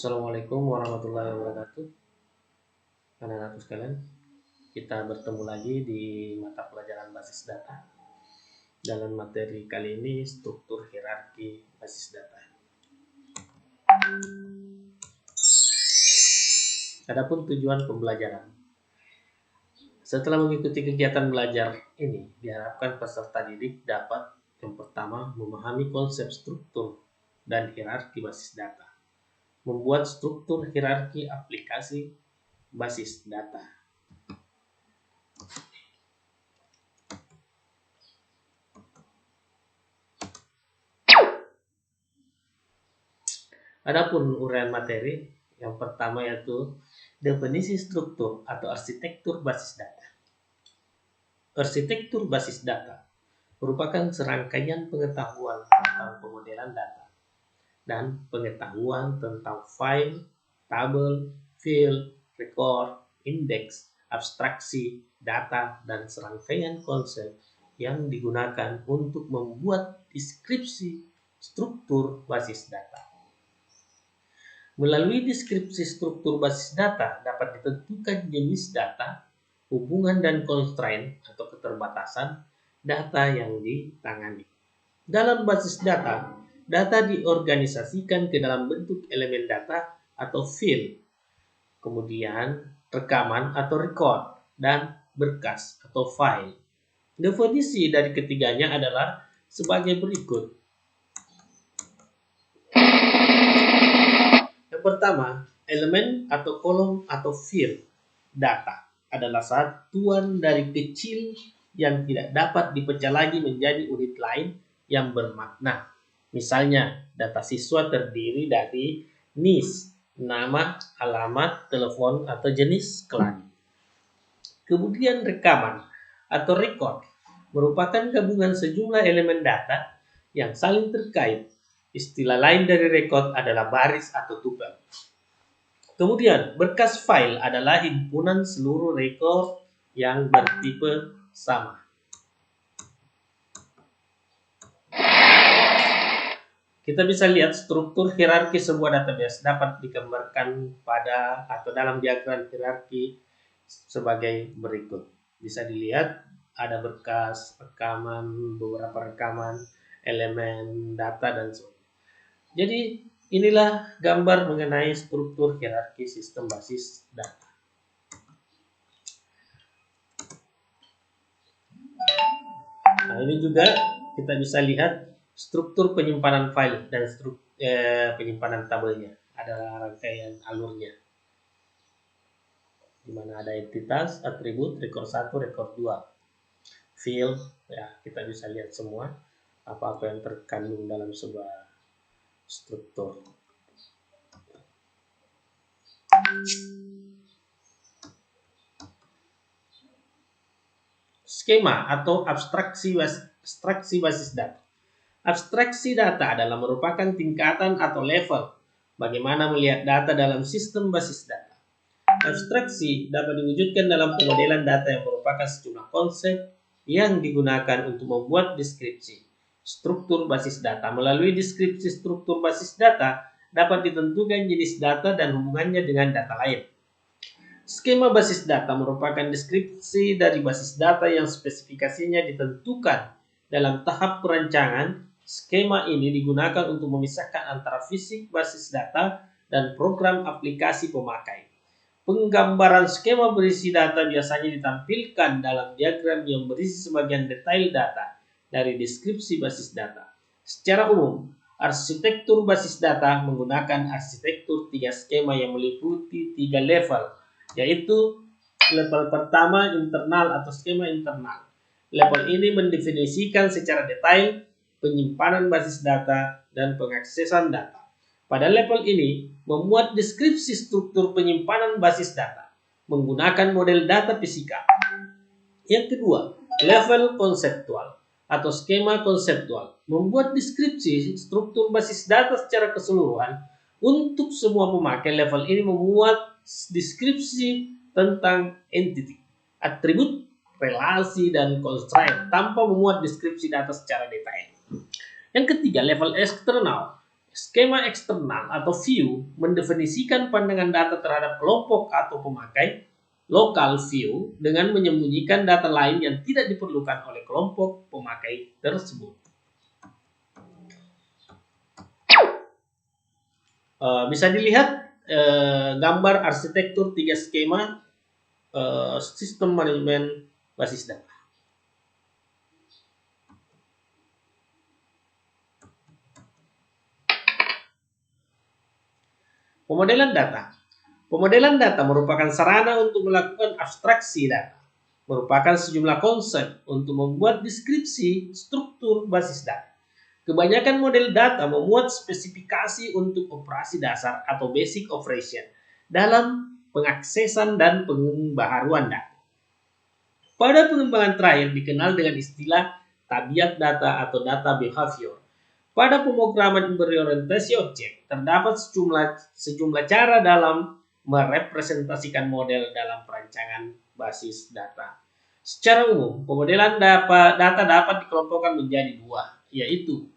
Assalamualaikum warahmatullahi wabarakatuh. Anak-anakku sekalian, kita bertemu lagi di mata pelajaran basis data. Dalam materi kali ini, struktur hierarki basis data. Adapun tujuan pembelajaran. Setelah mengikuti kegiatan belajar ini, diharapkan peserta didik dapat yang pertama memahami konsep struktur dan hierarki basis data, membuat struktur hierarki aplikasi basis data. Adapun uraian materi, yang pertama yaitu definisi struktur atau arsitektur basis data. Arsitektur basis data merupakan serangkaian pengetahuan tentang pemodelan data dan pengetahuan tentang file, tabel, field, record, indeks, abstraksi, data, dan serangkaian konsep yang digunakan untuk membuat deskripsi struktur basis data. Melalui deskripsi struktur basis data dapat ditentukan jenis data, hubungan dan constraint atau keterbatasan data yang ditangani. Dalam basis data, data diorganisasikan ke dalam bentuk elemen data atau field, kemudian rekaman atau record, dan berkas atau file. Definisi dari ketiganya adalah sebagai berikut. Yang pertama, elemen atau kolom atau field data adalah satuan dari kecil yang tidak dapat dipecah lagi menjadi unit lain yang bermakna. Misalnya, data siswa terdiri dari NIS, nama, alamat, telepon, atau jenis kelamin. Kemudian rekaman atau record merupakan gabungan sejumlah elemen data yang saling terkait. Istilah lain dari record adalah baris atau tupel. Kemudian berkas file adalah himpunan seluruh record yang bertipe sama. Kita bisa lihat struktur hierarki sebuah database dapat digambarkan pada atau dalam diagram hierarki sebagai berikut. Bisa dilihat ada berkas, rekaman, beberapa rekaman, elemen, data, dan sebagainya. Jadi inilah gambar mengenai struktur hierarki sistem basis data. Nah, ini juga kita bisa lihat struktur penyimpanan file dan penyimpanan tabelnya. Ada rangkaian alurnya, di mana ada entitas, atribut, record 1, record 2, field, ya kita bisa lihat semua apa-apa yang terkandung dalam sebuah struktur. Skema atau abstraksi basis data. Abstraksi data adalah merupakan tingkatan atau level bagaimana melihat data dalam sistem basis data. Abstraksi dapat diwujudkan dalam pemodelan data yang merupakan sejumlah konsep yang digunakan untuk membuat deskripsi struktur basis data. Melalui deskripsi struktur basis data dapat ditentukan jenis data dan hubungannya dengan data lain. Skema basis data merupakan deskripsi dari basis data yang spesifikasinya ditentukan dalam tahap perancangan. Skema ini digunakan untuk memisahkan antara fisik basis data dan program aplikasi pemakai. Penggambaran skema berisi data biasanya ditampilkan dalam diagram yang berisi sebagian detail data dari deskripsi basis data. Secara umum, arsitektur basis data menggunakan arsitektur 3 skema yang meliputi 3 level, yaitu level pertama internal atau skema internal. Level ini mendefinisikan secara detail penyimpanan basis data dan pengaksesan data. Pada level ini, memuat deskripsi struktur penyimpanan basis data menggunakan model data fisika. Yang kedua, level konseptual atau skema konseptual membuat deskripsi struktur basis data secara keseluruhan untuk semua pemakai. Level ini memuat deskripsi tentang entity, atribut, relasi, dan constraint tanpa memuat deskripsi data secara detail. Yang ketiga, level eksternal Skema eksternal atau view mendefinisikan pandangan data terhadap kelompok atau pemakai. Local view dengan menyembunyikan data lain yang tidak diperlukan oleh kelompok pemakai tersebut. Bisa dilihat gambar arsitektur 3 skema sistem manajemen basis data. Pemodelan data. Pemodelan data merupakan sarana untuk melakukan abstraksi data, merupakan sejumlah konsep untuk membuat deskripsi struktur basis data. Kebanyakan model data memuat spesifikasi untuk operasi dasar atau basic operation dalam pengaksesan dan pembaharuan data. Pada pengembangan terakhir dikenal dengan istilah tabiat data atau data behavior. Pada pemrograman berorientasi objek, terdapat sejumlah cara dalam merepresentasikan model dalam perancangan basis data. Secara umum, pemodelan data dapat dikelompokkan menjadi 2, yaitu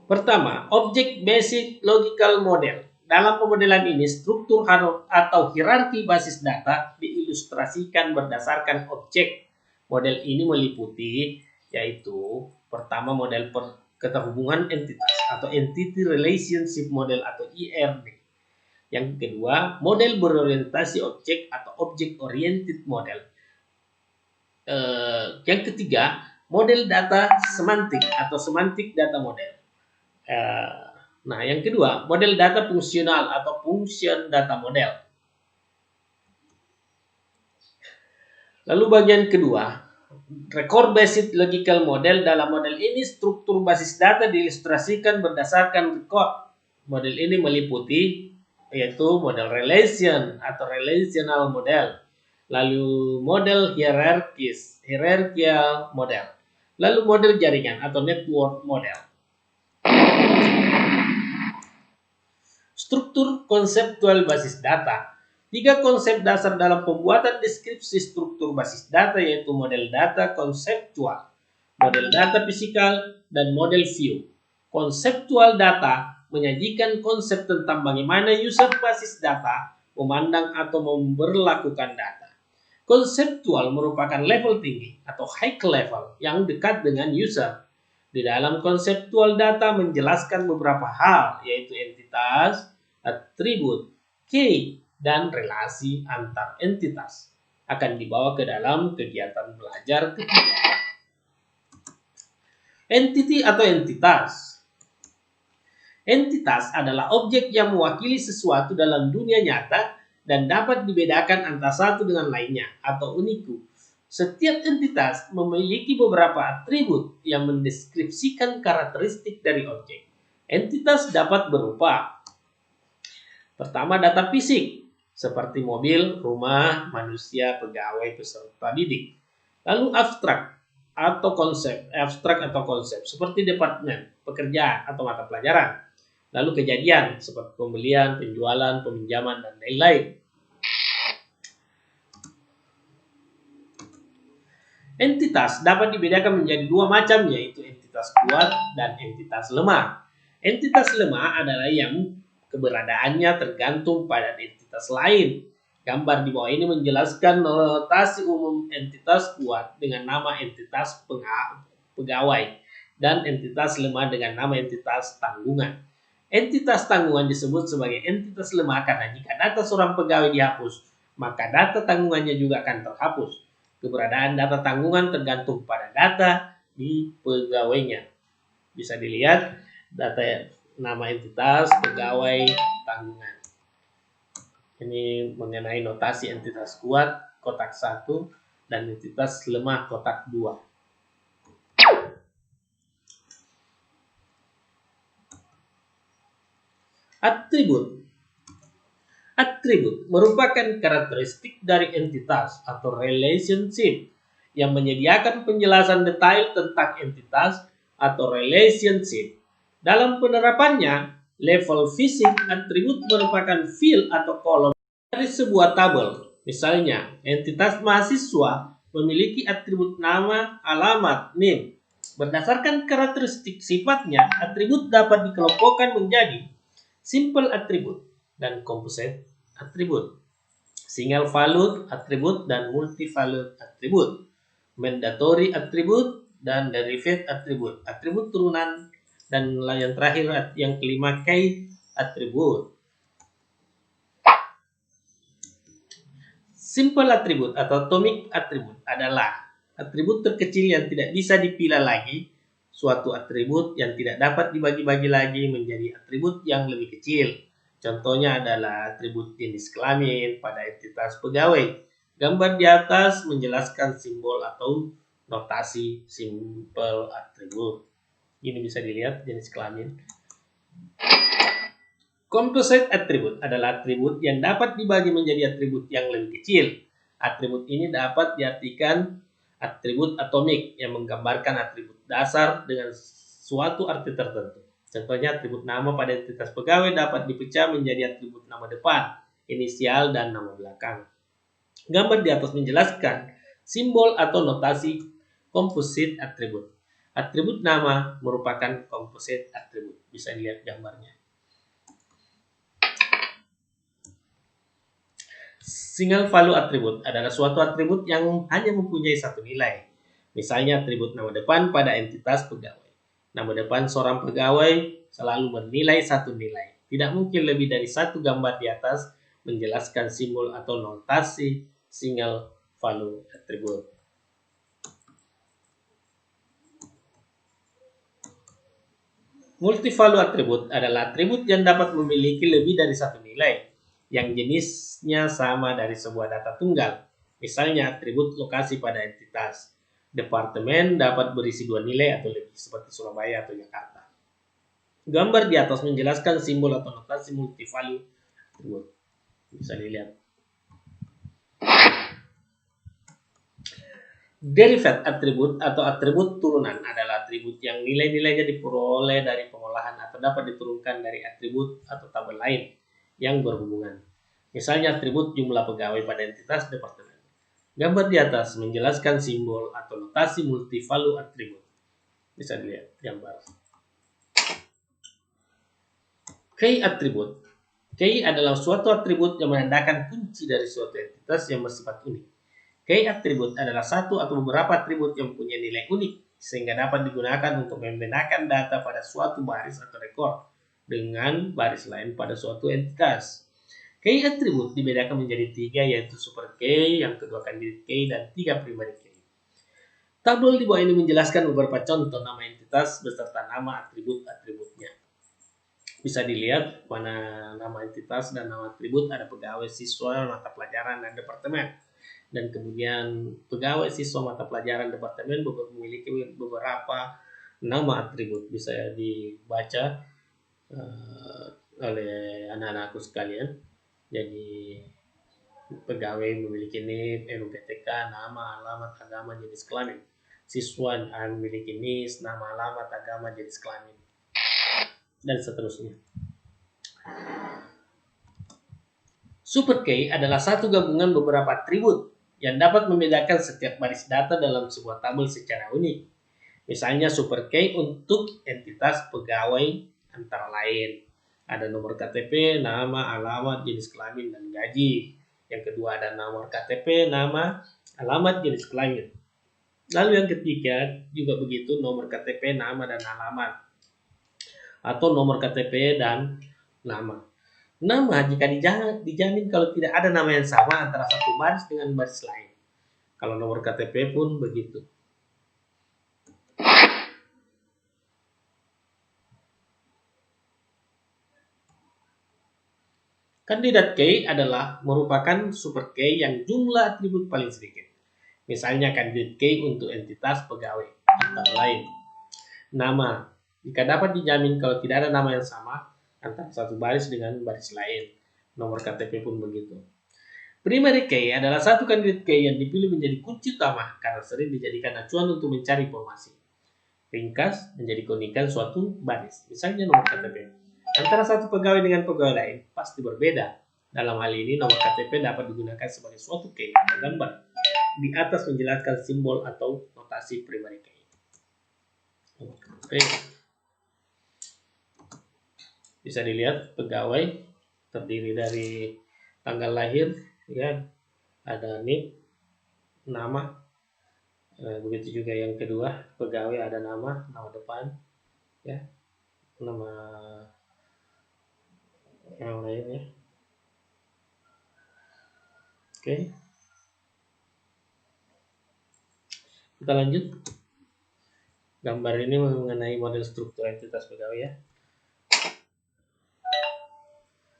pertama, Object Basic Logical Model. Dalam pemodelan ini, struktur atau hierarki basis data diilustrasikan berdasarkan objek. Model ini meliputi yaitu pertama model keterhubungan entitas atau Entity Relationship Model atau IRD. Yang kedua, model berorientasi objek atau Object Oriented Model. Yang ketiga, model data semantik atau Semantic Data Model. Nah, yang kedua, model data fungsional atau Function Data Model. Lalu bagian kedua, Record Based Logical Model. Dalam model ini, struktur basis data diilustrasikan berdasarkan record. Model ini meliputi yaitu model relation atau relational model, lalu model hierarchical model, lalu model jaringan atau network model. Struktur konseptual basis data. 3 konsep dasar dalam pembuatan deskripsi struktur basis data yaitu model data konseptual, model data fisikal, dan model view. Konseptual data menyajikan konsep tentang bagaimana user basis data memandang atau memperlakukan data. Konseptual merupakan level tinggi atau high level yang dekat dengan user. Di dalam konseptual data menjelaskan beberapa hal yaitu entitas, atribut, key, dan relasi antar entitas. Akan dibawa ke dalam kegiatan belajar ketiga. Entity atau entitas. Entitas adalah objek yang mewakili sesuatu dalam dunia nyata dan dapat dibedakan antara satu dengan lainnya atau uniku. Setiap entitas memiliki beberapa atribut yang mendeskripsikan karakteristik dari objek. Entitas dapat berupa pertama, data fisik seperti mobil, rumah, manusia, pegawai, peserta didik. Lalu abstrak atau konsep seperti departemen, pekerjaan atau mata pelajaran. Lalu kejadian seperti pembelian, penjualan, peminjaman, dan lain-lain. Entitas dapat dibedakan menjadi 2 macam, yaitu entitas kuat dan entitas lemah. Entitas lemah adalah yang keberadaannya tergantung pada entitas lain. Gambar di bawah ini menjelaskan notasi umum entitas kuat dengan nama entitas pegawai dan entitas lemah dengan nama entitas tanggungan. Entitas tanggungan disebut sebagai entitas lemah karena jika data seorang pegawai dihapus, maka data tanggungannya juga akan terhapus. Keberadaan data tanggungan tergantung pada data di pegawainya. Bisa dilihat data nama entitas, pegawai, tanggungan. Ini mengenai notasi entitas kuat, kotak 1, dan entitas lemah, kotak 2. Atribut. Atribut merupakan karakteristik dari entitas atau relationship yang menyediakan penjelasan detail tentang entitas atau relationship. Dalam penerapannya, level fisik atribut merupakan field atau kolom dari sebuah tabel. Misalnya, entitas mahasiswa memiliki atribut nama, alamat, NIM. Berdasarkan karakteristik sifatnya, atribut dapat dikelompokkan menjadi simple atribut dan composite atribut, single valued atribut dan multi valued atribut, mandatory atribut dan derived atribut, atribut turunan, dan yang terakhir yang kelima key atribut. Simple atribut atau atomic atribut adalah atribut terkecil yang tidak bisa dipilah lagi, suatu atribut yang tidak dapat dibagi-bagi lagi menjadi atribut yang lebih kecil. Contohnya adalah atribut jenis kelamin pada entitas pegawai. Gambar di atas menjelaskan simbol atau notasi simple atribut. Ini bisa dilihat jenis kelamin. Composite atribut adalah atribut yang dapat dibagi menjadi atribut yang lebih kecil. Atribut ini dapat diartikan atribut atomik yang menggambarkan atribut dasar dengan suatu arti tertentu. Contohnya atribut nama pada entitas pegawai dapat dipecah menjadi atribut nama depan, inisial, dan nama belakang. Gambar di atas menjelaskan simbol atau notasi composite atribut. Atribut nama merupakan composite atribut. Bisa dilihat gambarnya. Single value atribut adalah suatu atribut yang hanya mempunyai satu nilai. Misalnya atribut nama depan pada entitas pegawai. Nama depan seorang pegawai selalu bernilai satu nilai. Tidak mungkin lebih dari satu gambar di atas menjelaskan simbol atau notasi single value atribut. Multi-value atribut adalah atribut yang dapat memiliki lebih dari satu nilai yang jenisnya sama dari sebuah data tunggal. Misalnya atribut lokasi pada entitas. Departemen dapat berisi dua nilai atau lebih seperti Surabaya atau Jakarta. Gambar di atas menjelaskan simbol atau notasi multi-value atribut. Bisa dilihat. Derived atribut atau atribut turunan adalah atribut yang nilai-nilainya diperoleh dari pengolahan atau dapat diturunkan dari atribut atau tabel lain yang berhubungan. Misalnya atribut jumlah pegawai pada entitas departemen. Gambar di atas menjelaskan simbol atau notasi multi-value atribut. Bisa dilihat gambar. Key atribut. Key adalah suatu atribut yang menandakan kunci dari suatu entitas yang bersifat unik. Key atribut adalah satu atau beberapa atribut yang punya nilai unik sehingga dapat digunakan untuk membedakan data pada suatu baris atau rekor dengan baris lain pada suatu entitas. Key atribut dibedakan menjadi tiga, yaitu super key, yang kedua candidate key, dan tiga primary key. Tabel di bawah ini menjelaskan beberapa contoh nama entitas beserta nama atribut-atributnya. Bisa dilihat mana nama entitas dan nama atribut, ada pegawai, siswa, mata pelajaran, dan departemen. Dan kemudian pegawai, siswa, mata pelajaran, departemen memiliki beberapa nama atribut. Bisa dibaca oleh anak-anakku sekalian. Jadi pegawai memiliki NIP, NUPTK, nama, alamat, agama, jenis kelamin. Siswa memiliki NIS, nama, alamat, agama, jenis kelamin, dan seterusnya. Super key adalah satu gabungan beberapa atribut yang dapat membedakan setiap baris data dalam sebuah tabel secara unik. Misalnya super key untuk entitas pegawai antara lain. Ada nomor KTP, nama, alamat, jenis kelamin, dan gaji. Yang kedua ada nomor KTP, nama, alamat, jenis kelamin. Lalu yang ketiga juga begitu, nomor KTP, nama, dan alamat. Atau nomor KTP dan nama. Nama jika dijamin kalau tidak ada nama yang sama antara satu baris dengan baris lain. Kalau nomor KTP pun begitu. Candidate key adalah merupakan super key yang jumlah atribut paling sedikit. Misalnya candidate key untuk entitas pegawai, antara lain. Nama, jika dapat dijamin kalau tidak ada nama yang sama antara satu baris dengan baris lain. Nomor KTP pun begitu. Primary key adalah satu candidate key yang dipilih menjadi kunci utama karena sering dijadikan acuan untuk mencari informasi. Ringkas menjadi keunikan suatu baris, misalnya nomor KTP. Antara satu pegawai dengan pegawai lain pasti berbeda. Dalam hal ini, nomor KTP dapat digunakan sebagai suatu key atau gambar. di atas menjelaskan simbol atau notasi primary key. Oke. Bisa dilihat pegawai terdiri dari tanggal lahir, ya, ada NIK, nama, begitu juga yang kedua pegawai ada nama depan, ya, nama yang lainnya. Oke, kita lanjut. Gambar ini mengenai model struktur entitas pegawai, ya.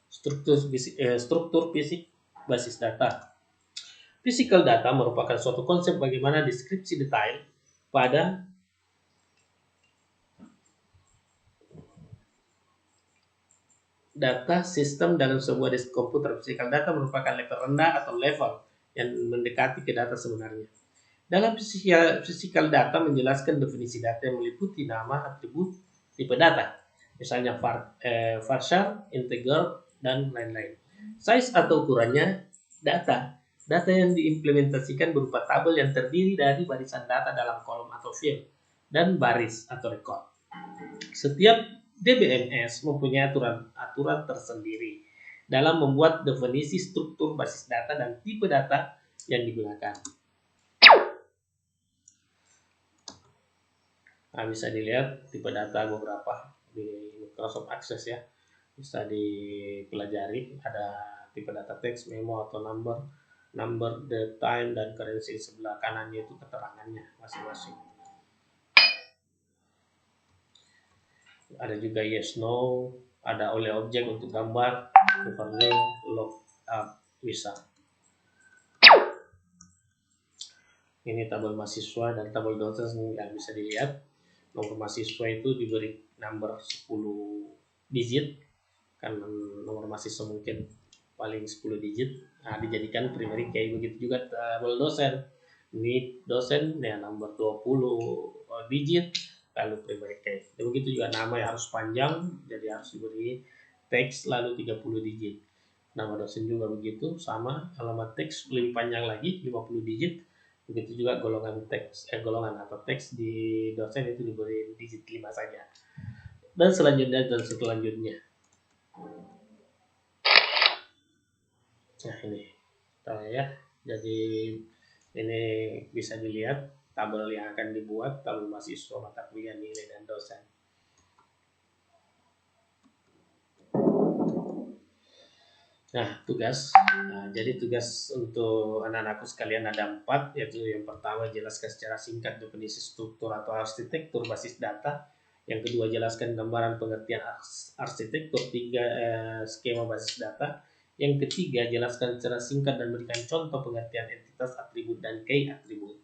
Struktur fisik basis data. Physical data merupakan suatu konsep bagaimana deskripsi detail pada data sistem dalam sebuah disk komputer. Physical data merupakan level rendah atau level yang mendekati ke data sebenarnya. Dalam physical data menjelaskan definisi data yang meliputi nama, atribut, tipe data, misalnya varchar, integer, dan lain-lain. Size atau ukurannya data yang diimplementasikan berupa tabel yang terdiri dari barisan data dalam kolom atau field dan baris atau record. Setiap DBMS mempunyai aturan tersendiri dalam membuat definisi struktur basis data dan tipe data yang digunakan. Nah, bisa dilihat tipe data beberapa di Microsoft Access, ya. Bisa dipelajari, ada tipe data teks, memo atau number, the time, dan currency. Sebelah kanannya itu keterangannya masing-masing. Ada juga yes, no, ada oleh objek untuk gambar, overlay, look up, bisa. Ini tabel mahasiswa dan tabel dosen yang bisa dilihat. Nomor mahasiswa itu diberi nomor 10 digit, kan nomor mahasiswa mungkin paling 10 digit. Nah, dijadikan primary key. Begitu juga tabel dosen. Ini dosen, ya, nomor 20 digit, lalu primary key. Begitu juga nama yang harus panjang, jadi harus diberi teks lalu 30 digit. Nama dosen juga begitu, sama, alamat teks lebih panjang lagi, 50 digit. Begitu juga golongan atau teks di dosen itu diberi digit 5 saja. Dan selanjutnya. Nah, ini ya. Jadi ini bisa dilihat tabel yang akan dibuat, tabel mahasiswa, mata kuliah, nilai, dan dosen. Nah, tugas. Jadi tugas untuk anak-anakku sekalian ada 4, yaitu yang pertama jelaskan secara singkat definisi struktur atau arsitektur basis data. Yang kedua jelaskan gambaran pengertian arsitektur 3 skema basis data. Yang ketiga jelaskan secara singkat dan berikan contoh pengertian entitas, atribut, dan key atribut.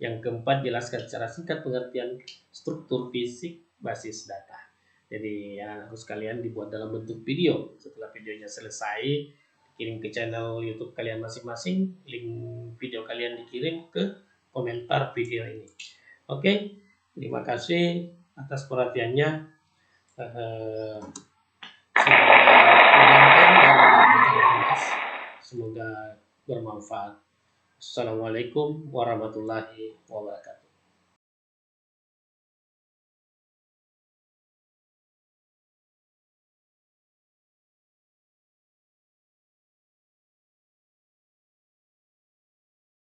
Yang keempat jelaskan secara singkat pengertian struktur fisik basis data. Jadi anak-anakku sekalian dibuat dalam bentuk video. Setelah videonya selesai, kirim ke channel YouTube kalian masing-masing. Link video kalian dikirim ke komentar video ini. Oke, terima kasih atas perhatiannya. Semoga bermanfaat. Assalamualaikum warahmatullahi wabarakatuh.